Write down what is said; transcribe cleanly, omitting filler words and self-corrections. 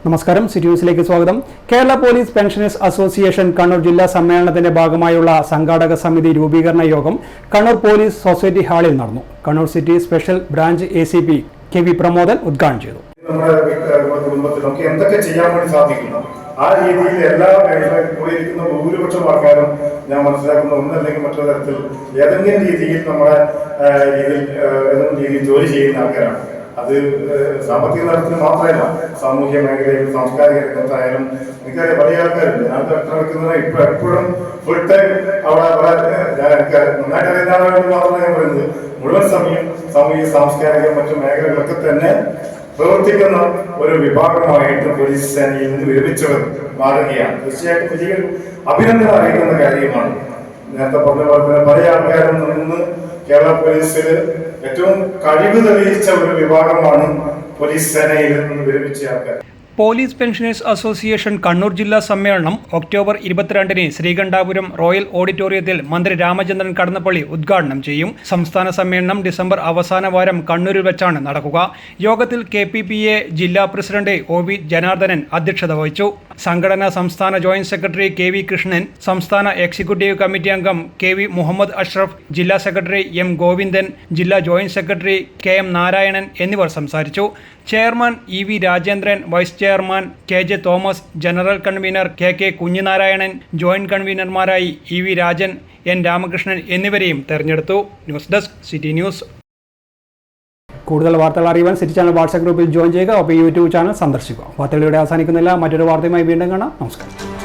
നമസ്കാരം, സിറ്റി ന്യൂസിലേക്ക് സ്വാഗതം. Kerala police pensioners association Kannur ജില്ലാ സമ്മേളനത്തിന്റെ ഭാഗമായുള്ള സംഘാടക സമിതി രൂപീകരണ യോഗം കണ്ണൂർ പോലീസ് സൊസൈറ്റി ഹാളിൽ നടന്നു. Kannur city special branch ACP KV Pramodan ഉദ്ഘാടനം ചെയ്തു. കുടുംബത്തിനൊക്കെ എന്തൊക്കെ ചെയ്യാൻ വേണ്ടി സാധിക്കുന്നു ആ രീതിയിൽ എല്ലാ കൂടിയിരിക്കുന്ന ഭൂരിപക്ഷം ആൾക്കാരും ഞാൻ മനസ്സിലാക്കുന്ന ഒന്നല്ലെങ്കിൽ മറ്റൊരു തരത്തിൽ ഏതെങ്കിലും രീതിയിൽ നമ്മുടെ ഏതെങ്കിലും രീതിയിൽ ജോലി ചെയ്യുന്ന ആൾക്കാരാണ്. അത് സാമ്പത്തിക തലത്തിൽ മാത്രമല്ല, സാമൂഹ്യ മേഖലയിൽ സാംസ്കാരിക രംഗത്തായാലും എനിക്കറിയാം വലിയ ആൾക്കാരുണ്ട്. ഞാൻ നടക്കുന്നത് ഇപ്പൊ എപ്പോഴും ഫുൾ ടൈം അവിടെ എനിക്ക് നന്നായിട്ട് അറിയുന്നതാണ് മാത്രമേ ഞാൻ പറയുന്നത്. മുഴുവൻ സമയം സാമൂഹിക സാംസ്കാരിക മറ്റു മേഖലകളൊക്കെ തന്നെ പ്രവർത്തിക്കുന്ന ഒരു വിഭാഗമായിട്ട് പോലീസ് സേനയിൽ നിന്ന് വിരമിച്ചവർ മാറുകയാണ്. തീർച്ചയായിട്ടും വലിയ അഭിനന്ദനം അറിയിക്കുന്ന കാര്യമാണ്. നേരത്തെ പറഞ്ഞ പോലെ തന്നെ പല ആൾക്കാരും നിന്ന് കേരള പോലീസിൽ ഏറ്റവും കഴിവ് തെളിയിച്ച ഒരു വിഭാഗമാണ് പോലീസ് സേനയിൽ നിന്ന് വിരമിച്ച ആൾക്കാർ. പോലീസ് പെൻഷനേഴ്സ് അസോസിയേഷൻ കണ്ണൂർ ജില്ലാ സമ്മേളനം ഒക്ടോബർ 22-ന് ശ്രീകണ്ഠാപുരം റോയൽ ഓഡിറ്റോറിയത്തിൽ മന്ത്രി രാമചന്ദ്രൻ കടന്നപ്പള്ളി ഉദ്ഘാടനം ചെയ്യും. സംസ്ഥാന സമ്മേളനം ഡിസംബർ അവസാന വാരം കണ്ണൂരിൽ വെച്ചാണ് നടക്കുക. യോഗത്തിൽ KPPA ജില്ലാ പ്രസിഡന്റ് OV ജനാർദ്ദനൻ അധ്യക്ഷത വഹിച്ചു. സംഘടനാ സംസ്ഥാന ജോയിന്റ് സെക്രട്ടറി KV കൃഷ്ണൻ, സംസ്ഥാന എക്സിക്യൂട്ടീവ് കമ്മിറ്റി അംഗം KV മുഹമ്മദ് അഷ്റഫ്, ജില്ലാ സെക്രട്ടറി M ഗോവിന്ദൻ, ജില്ലാ ജോയിന്റ് സെക്രട്ടറി KM നാരായണൻ എന്നിവർ സംസാരിച്ചു. Chairman EV Rajendran, vice chairman KJ Thomas, general convener KK Kunhinarayanan, joint കൺവീനർമാരായി EV രാജൻ, N രാമകൃഷ്ണൻ എന്നിവരെയും തെരഞ്ഞെടുത്തു. News desk city news. കൂടുതൽ വാർത്തകൾ അറിയുവാൻ സിറ്റി ചാനൽ വാട്സ്ആപ്പ് ഗ്രൂപ്പിൽ ജോയിൻ ചെയ്യുക. ഒപ്പം YouTube ചാനൽ സന്ദർശിക്കുക. വാർത്തകൾ ഇവിടെ അവസാനിക്കുന്നില്ല. മറ്റൊരു വാർത്തയുമായി വീണ്ടും കാണാം. നമസ്കാരം.